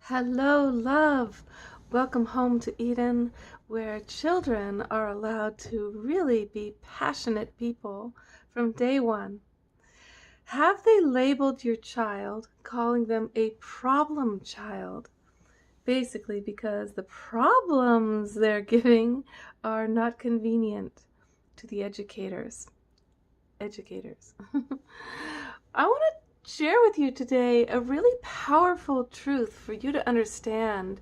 Hello, love. Welcome home to Eden, where children are allowed to really be passionate people from day one. Have they labeled your child, calling them a problem child? Basically, because the problems they're giving are not convenient to the educators. I want to share with you today a really powerful truth for you to understand,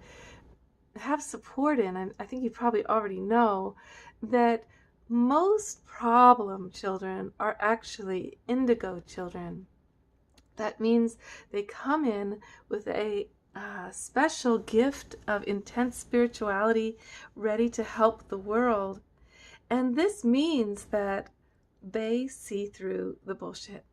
have support in. I think you probably already know that most problem children are actually indigo children. That means they come in with a special gift of intense spirituality, ready to help the world. And this means that they see through the bullshit.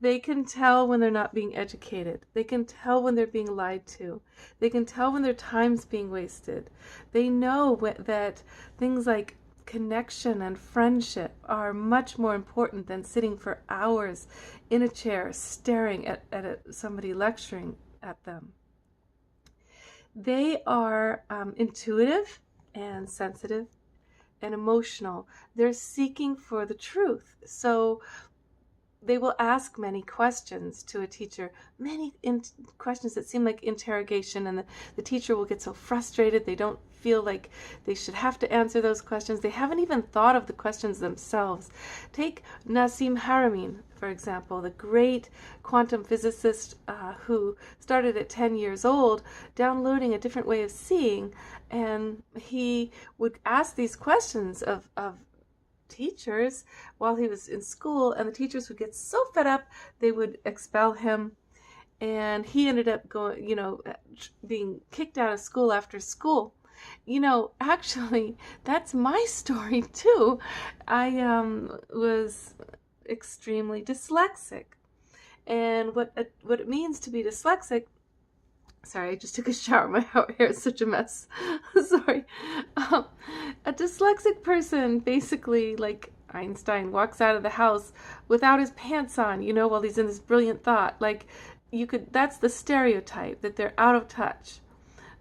They can tell when they're not being educated. They can tell when they're being lied to. They can tell when their time's being wasted. They know that things like connection and friendship are much more important than sitting for hours in a chair staring at somebody lecturing at them. They are intuitive and sensitive and emotional. They're seeking for the truth. So they will ask many questions to a teacher, many questions that seem like interrogation, and the teacher will get so frustrated they don't feel like they should have to answer those questions. They haven't even thought of the questions themselves. Take Nassim Haramein, for example, the great quantum physicist who started at 10 years old downloading a different way of seeing, and he would ask these questions of teachers while he was in school, and the teachers would get so fed up they would expel him, and he ended up being kicked out of school after school. Actually, that's my story too. I was extremely dyslexic, and what it means to be dyslexic. Sorry, I just took a shower. My hair is such a mess. Sorry. A dyslexic person, basically, like Einstein, walks out of the house without his pants on, while he's in this brilliant thought. Like, that's the stereotype, that they're out of touch.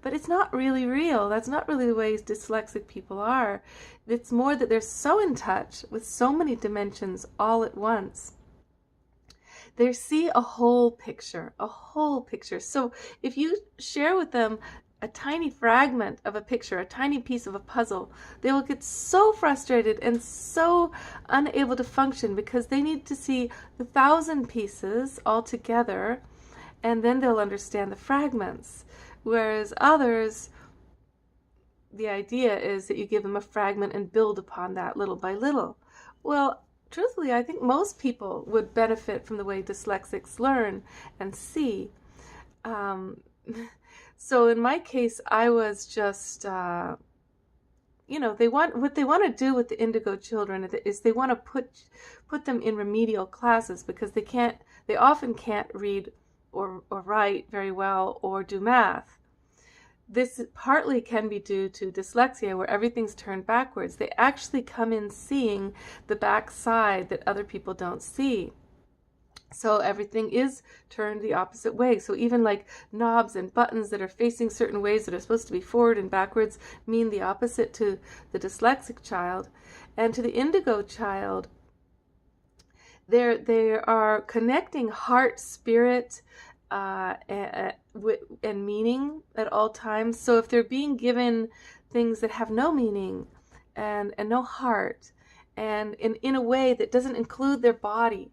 But it's not really real. That's not really the way dyslexic people are. It's more that they're so in touch with so many dimensions all at once. They see a whole picture, a whole picture. So if you share with them a tiny fragment of a picture, a tiny piece of a puzzle, they will get so frustrated and so unable to function because they need to see the 1,000 pieces all together, and then they'll understand the fragments. Whereas others, the idea is that you give them a fragment and build upon that little by little. Well, truthfully, I think most people would benefit from the way dyslexics learn and see. So in my case, I was just, what they want to do with the indigo children is they want to put them in remedial classes because they often can't read or write very well or do math. This partly can be due to dyslexia, where everything's turned backwards. They actually come in seeing the back side that other people don't see. So everything is turned the opposite way. So even like knobs and buttons that are facing certain ways that are supposed to be forward and backwards mean the opposite to the dyslexic child. And to the indigo child, they are connecting heart, spirit, and meaning at all times. So if they're being given things that have no meaning and no heart, and in a way that doesn't include their body,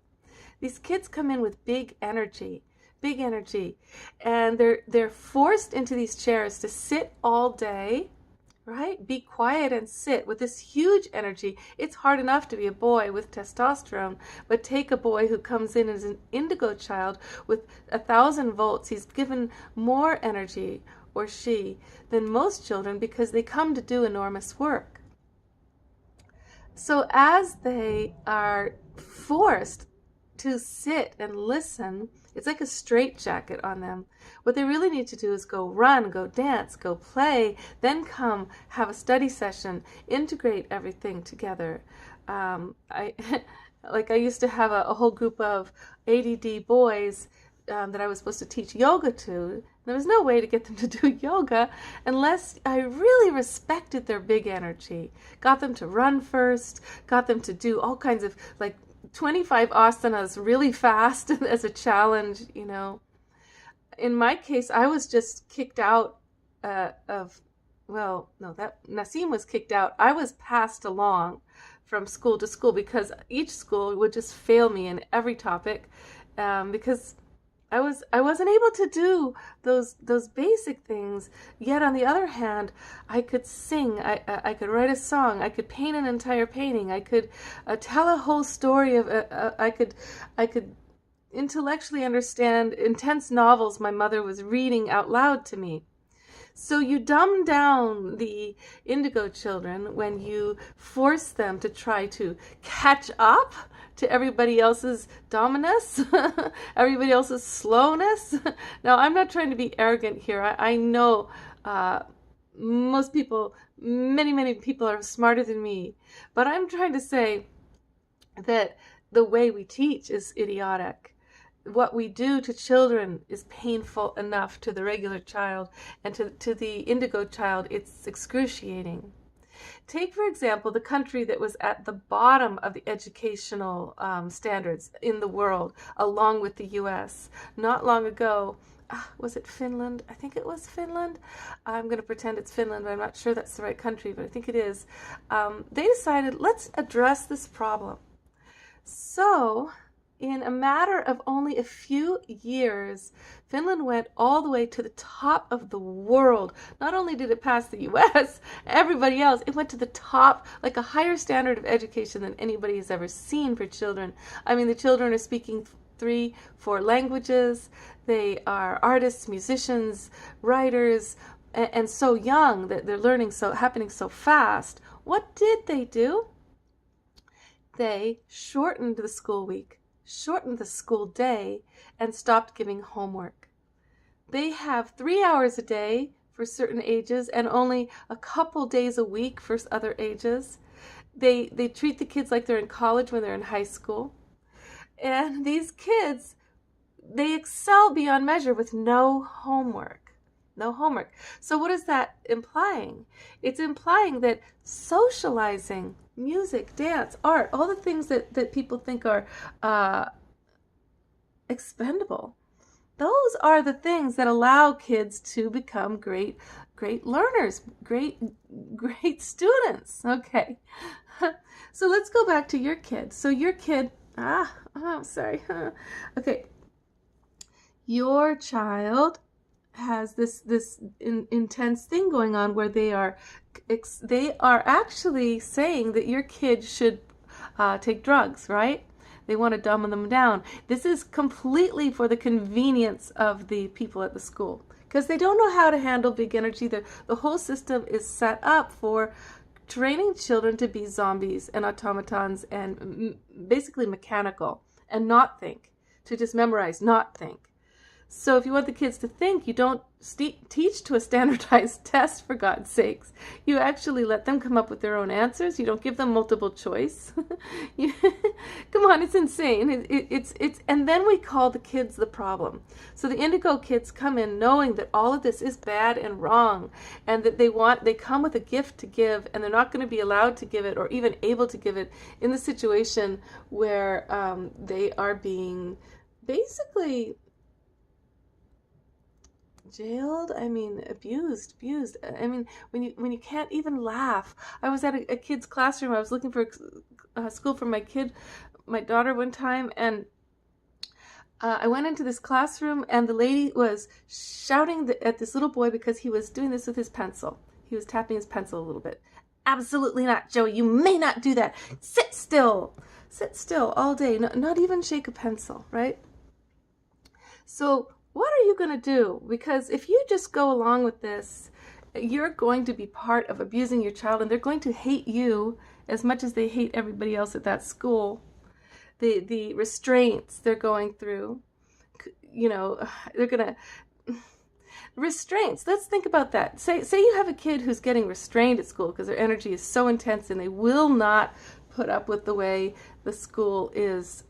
these kids come in with big energy, and they're forced into these chairs to sit all day, right? Be quiet and sit with this huge energy. It's hard enough to be a boy with testosterone, but take a boy who comes in as an indigo child with 1,000 volts. He's given more energy, or she, than most children because they come to do enormous work. So as they are forced to sit and listen, it's like a straitjacket on them. What they really need to do is go run, go dance, go play, then come have a study session, integrate everything together. I used to have a whole group of ADD boys that I was supposed to teach yoga to. There was no way to get them to do yoga unless I really respected their big energy. Got them to run first, got them to do all kinds of like 25 asanas really fast as a challenge, you know. In my case, I was just kicked out that Nassim was kicked out. I was passed along from school to school because each school would just fail me in every topic, because I wasn't able to do those basic things. Yet on the other hand, I could sing, I could write a song, I could paint an entire painting, I could tell a whole story of I could intellectually understand intense novels my mother was reading out loud to me. So you dumb down the Indigo children when you force them to try to catch up to everybody else's dominance, everybody else's slowness. Now, I'm not trying to be arrogant here. I know most people, many people are smarter than me. But I'm trying to say that the way we teach is idiotic. What we do to children is painful enough to the regular child, and to the Indigo child, it's excruciating. Take, for example, the country that was at the bottom of the educational standards in the world, along with the U.S. Not long ago, was it Finland? I think it was Finland. I'm going to pretend it's Finland, but I'm not sure that's the right country, but I think it is. They decided, let's address this problem. So in a matter of only a few years, Finland went all the way to the top of the world. Not only did it pass the US, everybody else, it went to the top, like a higher standard of education than anybody has ever seen for children. I mean, the children are speaking 3-4 languages. They are artists, musicians, writers, and so young that they're learning happening so fast. What did they do? They shortened the school week, shortened the school day, and stopped giving homework. They have 3 hours a day for certain ages and only a couple days a week for other ages. They treat the kids like they're in college when they're in high school. And these kids, they excel beyond measure with no homework. No homework. So what is that implying? It's implying that socializing, music, dance, art, all the things that people think are expendable, those are the things that allow kids to become great learners, great students. Okay. So let's go back to your kid. So your kid, sorry. Okay. Your child has this intense thing going on where they are actually saying that your kid should take drugs, right? They want to dumb them down. This is completely for the convenience of the people at the school, because they don't know how to handle big energy. The whole system is set up for training children to be zombies and automatons and basically mechanical and not think, to just memorize, not think. So if you want the kids to think, you don't teach to a standardized test, for God's sakes. You actually let them come up with their own answers. You don't give them multiple choice. Come on, it's insane. It's and then we call the kids the problem. So the Indigo kids come in knowing that all of this is bad and wrong, and that they come with a gift to give, and they're not going to be allowed to give it or even able to give it in the situation where they are being basically jailed. I mean, abused. I mean, when you can't even laugh. I was at a kid's classroom. I was looking for a school for my daughter one time, and I went into this classroom, and the lady was shouting at this little boy because he was doing this with his pencil. He was tapping his pencil a little bit. Absolutely not, Joey. You may not do that. Sit still all day. Not even shake a pencil, right? So what are you going to do? Because if you just go along with this, you're going to be part of abusing your child, and they're going to hate you as much as they hate everybody else at that school. The restraints they're going through, they're going to... Restraints, let's think about that. Say you have a kid who's getting restrained at school because their energy is so intense and they will not put up with the way the school is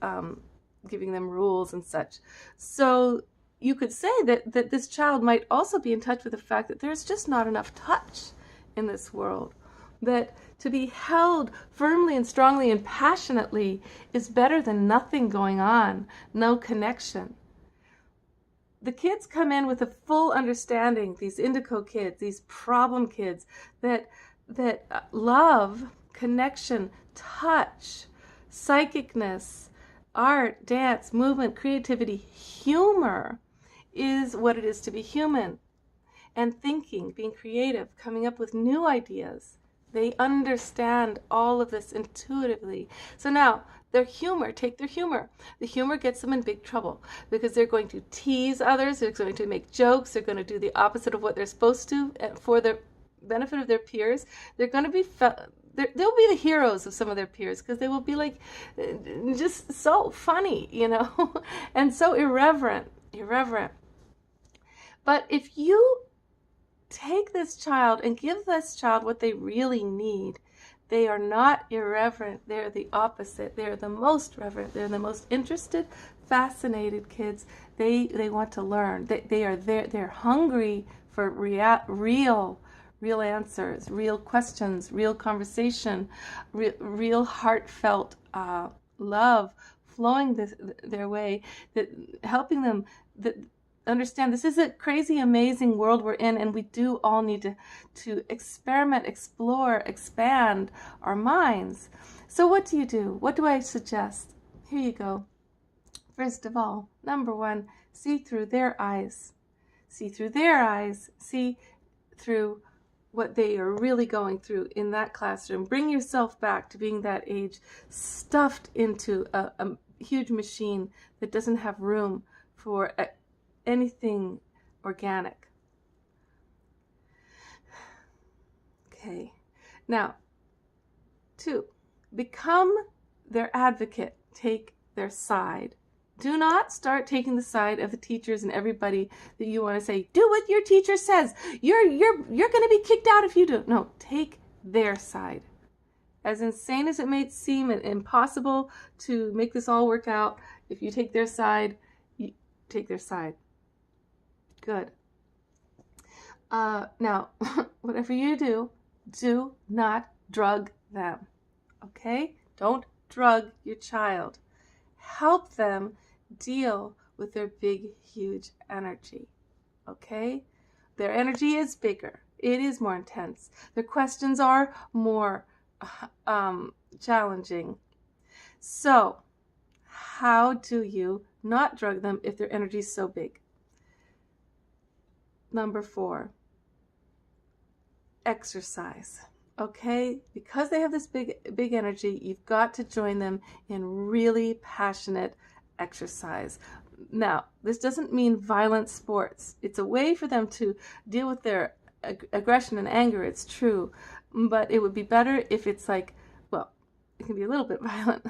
giving them rules and such. So you could say that this child might also be in touch with the fact that there's just not enough touch in this world. That to be held firmly and strongly and passionately is better than nothing going on, no connection. The kids come in with a full understanding, these indigo kids, these problem kids, that love, connection, touch, psychicness, art, dance, movement, creativity, humor is what it is to be human. And thinking, being creative, coming up with new ideas. They understand all of this intuitively. So now, their humor, take their humor. The humor gets them in big trouble because they're going to tease others, they're going to make jokes, they're going to do the opposite of what they're supposed to for the benefit of their peers. They're going to be, they'll be the heroes of some of their peers because they will be like just so funny, and so irreverent. But if you take this child and give this child what they really need, they are not irreverent. They're the opposite. They're the most reverent. They're the most interested, fascinated kids. They want to learn. They are there. They're hungry for real answers, real questions, real conversation, real heartfelt love flowing their way, that helping them understand this is a crazy, amazing world we're in, and we do all need to experiment, explore, expand our minds. So what do you do? What do I suggest? Here you go. First of all, number one, see through their eyes. See through their eyes. See through what they are really going through in that classroom. Bring yourself back to being that age, stuffed into a huge machine that doesn't have room for anything organic. Okay. Now, 2, become their advocate. Take their side. Do not start taking the side of the teachers and everybody that you want to say, do what your teacher says. You're going to be kicked out if you do. No, take their side. As insane as it may seem and impossible to make this all work out, if you take their side, you take their side. Good. Now, whatever you do not drug them. Okay? Don't drug your child. Help them deal with their big, huge energy. Okay? Their energy is bigger. It is more intense. Their questions are more challenging. So, how do you not drug them if their energy is so big? Number 4, exercise. Okay? Because they have this big energy, you've got to join them in really passionate exercise. Now, this doesn't mean violent sports. It's a way for them to deal with their aggression and anger, it's true. But it would be better if it's like, well, it can be a little bit violent,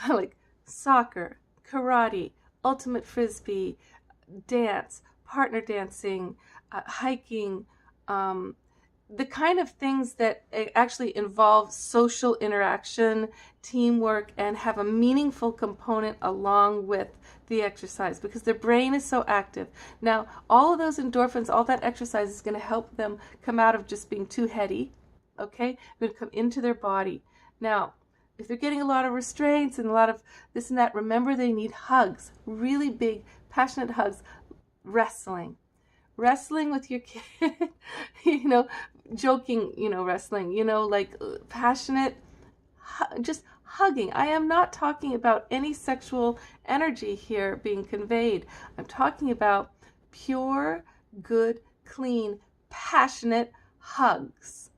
like soccer, karate, ultimate frisbee, dance, partner dancing, hiking, the kind of things that actually involve social interaction, teamwork, and have a meaningful component along with the exercise, because their brain is so active. Now, all of those endorphins, all that exercise is going to help them come out of just being too heady, okay? They're going to come into their body. Now, if they're getting a lot of restraints and a lot of this and that, remember they need hugs, really big, passionate hugs. Wrestling with your kid, joking, wrestling, like passionate, just hugging. I am not talking about any sexual energy here being conveyed. I'm talking about pure, good, clean, passionate hugs.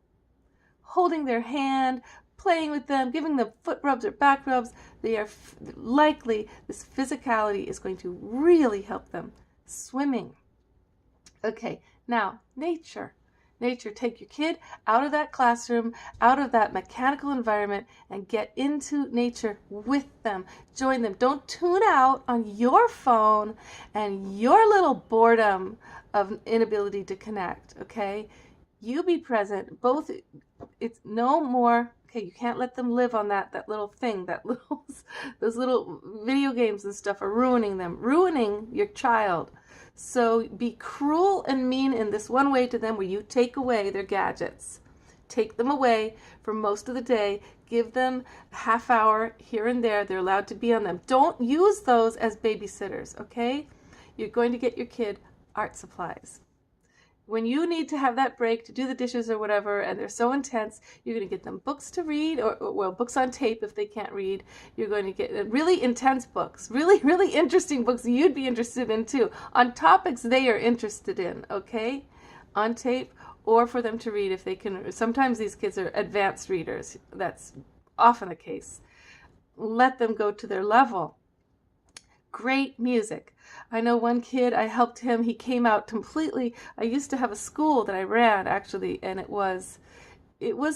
Holding their hand, playing with them, giving them foot rubs or back rubs. They are likely, this physicality is going to really help them. Swimming. Okay, now, nature. Take your kid out of that classroom, out of that mechanical environment, and get into nature with them. Join them. Don't tune out on your phone and your little boredom of inability to connect, okay? You be present. Both, it's no more, okay, you can't let them live on that little thing, those little video games and stuff are ruining them, ruining your child. So be cruel and mean in this one way to them, where you take away their gadgets. Take them away for most of the day. Give them a half hour here and there. They're allowed to be on them. Don't use those as babysitters, okay? You're going to get your kid art supplies. When you need to have that break to do the dishes or whatever, and they're so intense, you're going to get them books to read, or well, books on tape if they can't read. You're going to get really intense books, really, really interesting books you'd be interested in too, on topics they are interested in, okay? On tape, or for them to read if they can. Sometimes these kids are advanced readers. That's often the case. Let them go to their level. Great music. I know one kid, I helped him. He came out completely. I used to have a school that I ran, actually, and it was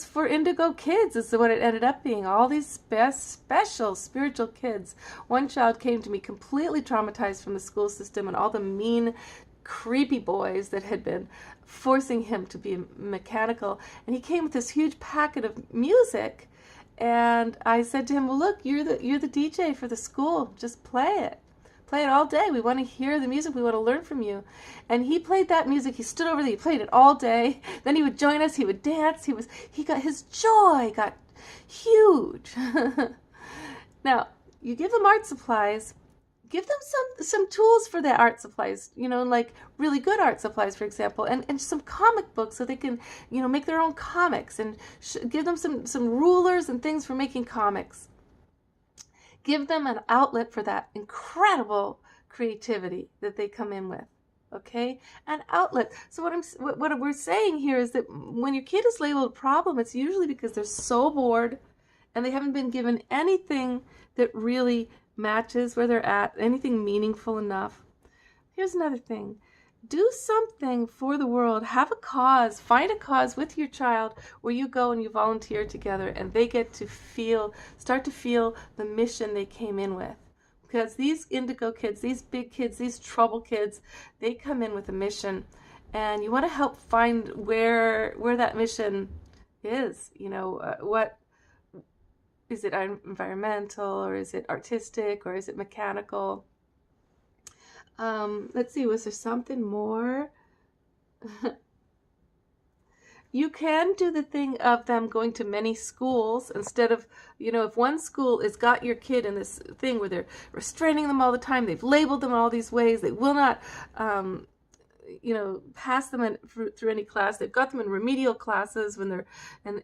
for Indigo kids, is what it ended up being. All these special spiritual kids. One child came to me completely traumatized from the school system and all the mean, creepy boys that had been forcing him to be mechanical. And he came with this huge packet of music. And I said to him, well, look, you're the DJ for the school. Just play it. Play it all day. We want to hear the music. We want to learn from you. And he played that music. He stood over there. He played it all day. Then he would join us. He would dance. His joy got huge. Now, you give them art supplies. Give them some tools for their art supplies, like really good art supplies, for example, and some comic books so they can, make their own comics, and give them some rulers and things for making comics. Give them an outlet for that incredible creativity that they come in with, okay? An outlet. So what we're saying here is that when your kid is labeled a problem, it's usually because they're so bored and they haven't been given anything that really matches where they're at, anything meaningful enough. Here's another thing. Do something for the world. Have a cause. Find a cause with your child where you go and you volunteer together and they get to start to feel the mission they came in with. Because these Indigo kids, these big kids, these trouble kids, they come in with a mission, and you want to help find where that mission is. What is it, environmental, or is it artistic, or is it mechanical? Let's see, was there something more? You can do the thing of them going to many schools instead of, if one school has got your kid in this thing where they're restraining them all the time, they've labeled them in all these ways, they will not, pass them through any class. They've got them in remedial classes when and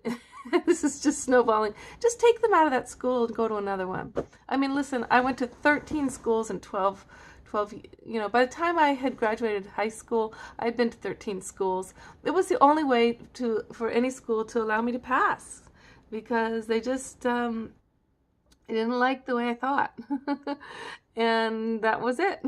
this is just snowballing. Just take them out of that school and go to another one. I mean, listen, I went to 13 schools in 12, by the time I had graduated high school, I'd been to 13 schools. It was the only way for any school to allow me to pass, because they just didn't like the way I thought. And that was it.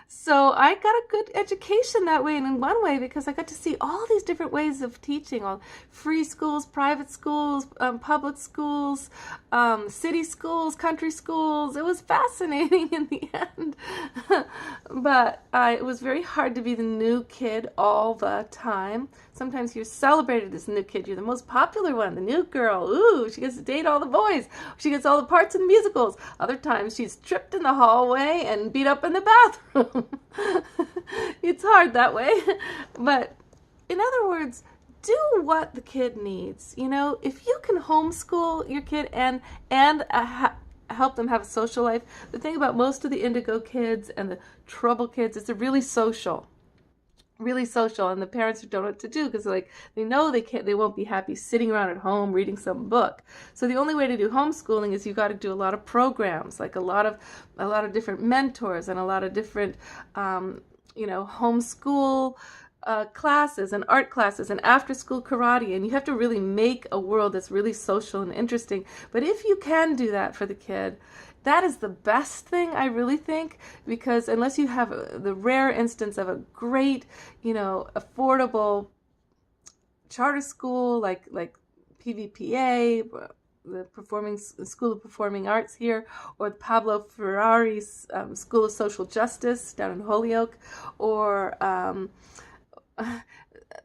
So I got a good education that way, and in one way because I got to see all these different ways of teaching, all free schools, private schools, public schools, city schools, country schools. It was fascinating in the end. But it was very hard to be the new kid all the time. Sometimes you're celebrated as a new kid. You're the most popular one, the new girl. Ooh, she gets to date all the boys. She gets all the parts in the musicals. Other times she's tripped in the hallway and beat up in the bathroom. It's hard that way. But in other words, do what the kid needs. If you can homeschool your kid and help them have a social life. The thing about most of the Indigo kids and the trouble kids is they're really social, and the parents don't know what to do because they know they won't be happy sitting around at home reading some book. So the only way to do homeschooling is you've got to do a lot of programs, like a lot of different mentors and a lot of different homeschool classes and art classes and after school karate, and you have to really make a world that's really social and interesting. But if you can do that for the kid, that is the best thing, I really think, because unless you have the rare instance of a great, affordable charter school like PVPA, the School of Performing Arts here, or the Pablo Ferrari's School of Social Justice down in Holyoke, or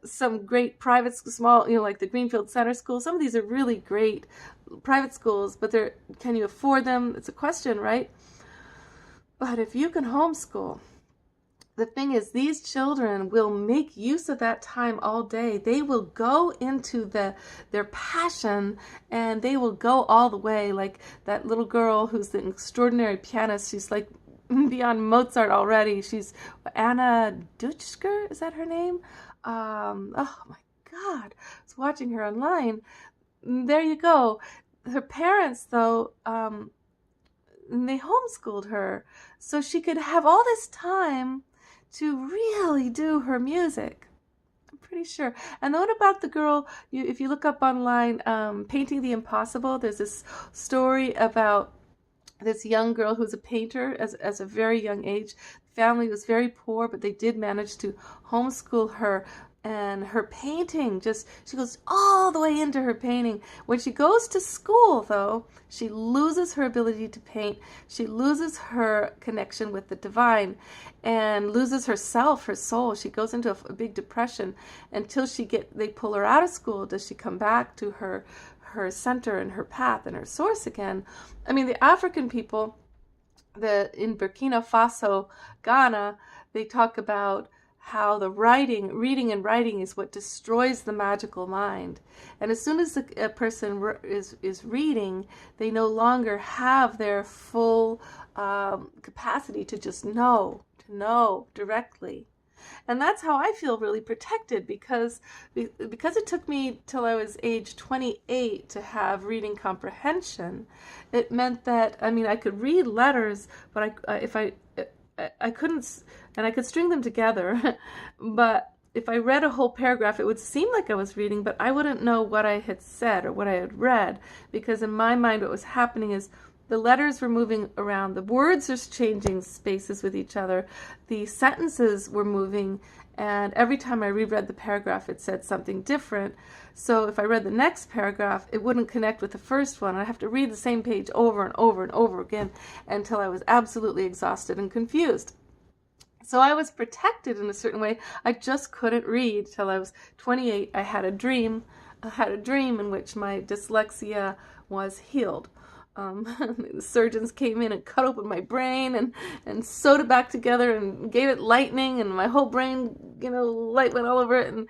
some great private small, like the Greenfield Center School. Some of these are really great private schools, but can you afford them? It's a question, right? But if you can homeschool, the thing is, these children will make use of that time all day. They will go into their passion, and they will go all the way. Like that little girl who's an extraordinary pianist. She's like beyond Mozart already. She's Anna Dutschker, is that her name? Oh my God, I was watching her online. There you go. Her parents, though, they homeschooled her so she could have all this time to really do her music. I'm pretty sure. And what about the girl, if you look up online, Painting the Impossible, there's this story about this young girl who's a painter as a very young age. The family was very poor, but they did manage to homeschool her. And her painting she goes all the way into her painting. When she goes to school, though, she loses her ability to paint. She loses her connection with the divine and loses herself, her soul. She goes into a big depression until they pull her out of school. Does she come back to her center and her path and her source again? I mean, the African people, in Burkina Faso, Ghana, they talk about how the reading and writing is what destroys the magical mind. And as soon as a person is reading, they no longer have their full capacity to just know directly. And that's how I feel really protected, because it took me till I was age 28 to have reading comprehension. It meant that, I mean, I could read letters, but I couldn't, and I could string them together, but if I read a whole paragraph, it would seem like I was reading, but I wouldn't know what I had said or what I had read, because in my mind what was happening is the letters were moving around, the words were changing spaces with each other, the sentences were moving, and every time I reread the paragraph, it said something different. So if I read the next paragraph, it wouldn't connect with the first one. I'd have to read the same page over and over and over again until I was absolutely exhausted and confused. So I was protected in a certain way. I just couldn't read till I was 28. I had a dream in which my dyslexia was healed. The surgeons came in and cut open my brain and sewed it back together and gave it lightning, and my whole brain, light went all over it, and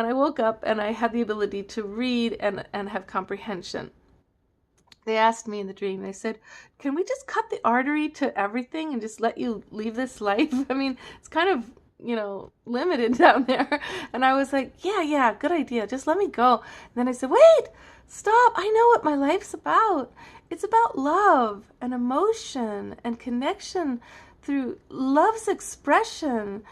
I woke up and I had the ability to read and have comprehension. They asked me in the dream, they said, can we just cut the artery to everything and just let you leave this life? I mean, it's kind of, limited down there. And I was like, yeah, good idea. Just let me go. And then I said, wait, stop. I know what my life's about. It's about love and emotion and connection through love's expression.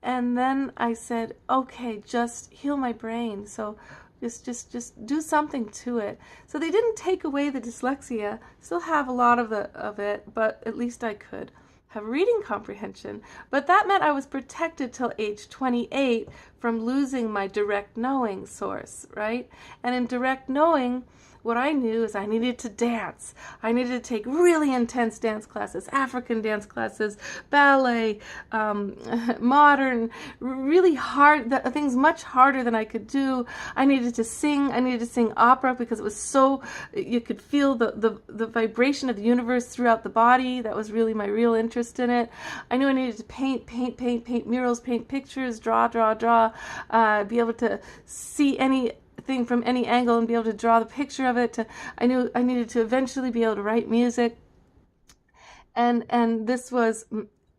And then I said, okay, just heal my brain. So just do something to it. So they didn't take away the dyslexia, still have a lot of it, but at least I could have reading comprehension. But that meant I was protected till age 28 from losing my direct knowing source, right? And in direct knowing, what I knew is I needed to dance. I needed to take really intense dance classes, African dance classes, ballet, modern, really hard, things much harder than I could do. I needed to sing. I needed to sing opera because it was so, you could feel the vibration of the universe throughout the body. That was really my real interest in it. I knew I needed to paint murals, paint pictures, draw, be able to see anything from any angle and be able to draw the picture of it. I knew I needed to eventually be able to write music, and this was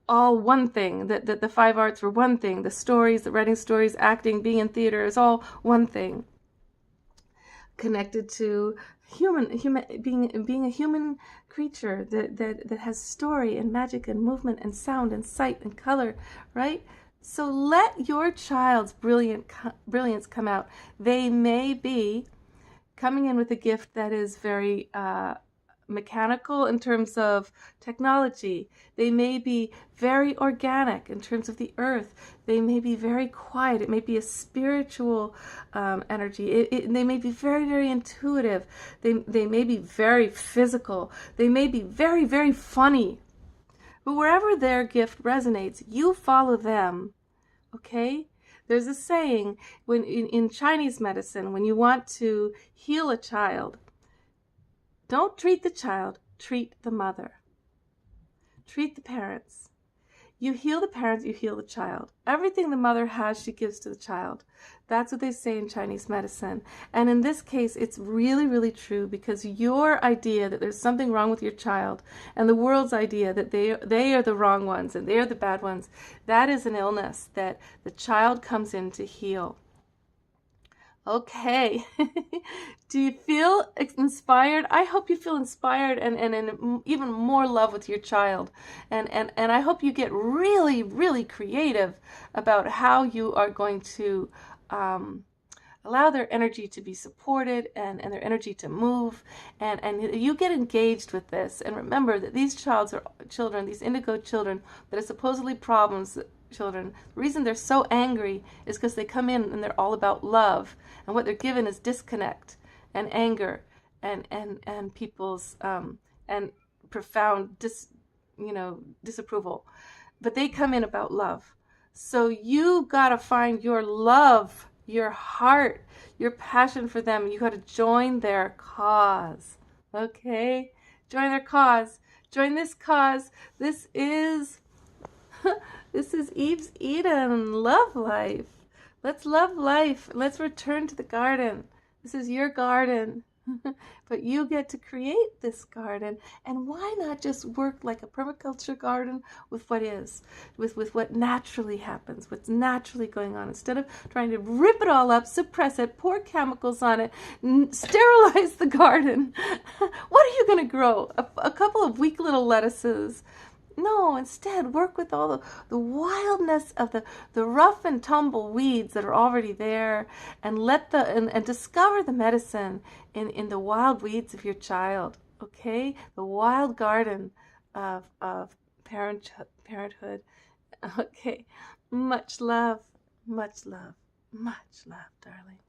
all one thing. That the five arts were one thing. The stories, the writing stories, acting, being in theater is all one thing. Connected to being a human creature that has story and magic and movement and sound and sight and color, right? So let your child's brilliance come out. They may be coming in with a gift that is very mechanical in terms of technology. They may be very organic in terms of the earth. They may be very quiet. It may be a spiritual energy. They may be very, very intuitive. They may be very physical. They may be very, very funny. But wherever their gift resonates, you follow them, okay? There's a saying when in Chinese medicine, when you want to heal a child, don't treat the child, treat the mother. Treat the parents. You heal the parents, you heal the child. Everything the mother has, she gives to the child. That's what they say in Chinese medicine. And in this case, it's really, really true, because your idea that there's something wrong with your child and the world's idea that they are the wrong ones and they're the bad ones, that is an illness that the child comes in to heal. Okay. Do you feel inspired? I hope you feel inspired and in even more love with your child. And I hope you get really, really creative about how you are going to allow their energy to be supported and their energy to move. And you get engaged with this. And remember that these children, these indigo children that are supposedly problems children, the reason they're so angry is because they come in and they're all about love, and what they're given is disconnect and anger and people's and profound disapproval. But they come in about love. So you gotta find your love, your heart, your passion for them. You gotta join their cause. Okay? Join their cause. Join this cause. This is Eve's Eden, love life. Let's love life. Let's return to the garden. This is your garden. But you get to create this garden. And why not just work like a permaculture garden with what is, with what naturally happens, what's naturally going on, instead of trying to rip it all up, suppress it, pour chemicals on it, sterilize the garden. What are you going to grow? A couple of weak little lettuces. No, instead, work with all the wildness of the rough and tumble weeds that are already there, and and discover the medicine in the wild weeds of your child. Okay? The wild garden of parenthood. Okay. Much love, much love, much love, darling.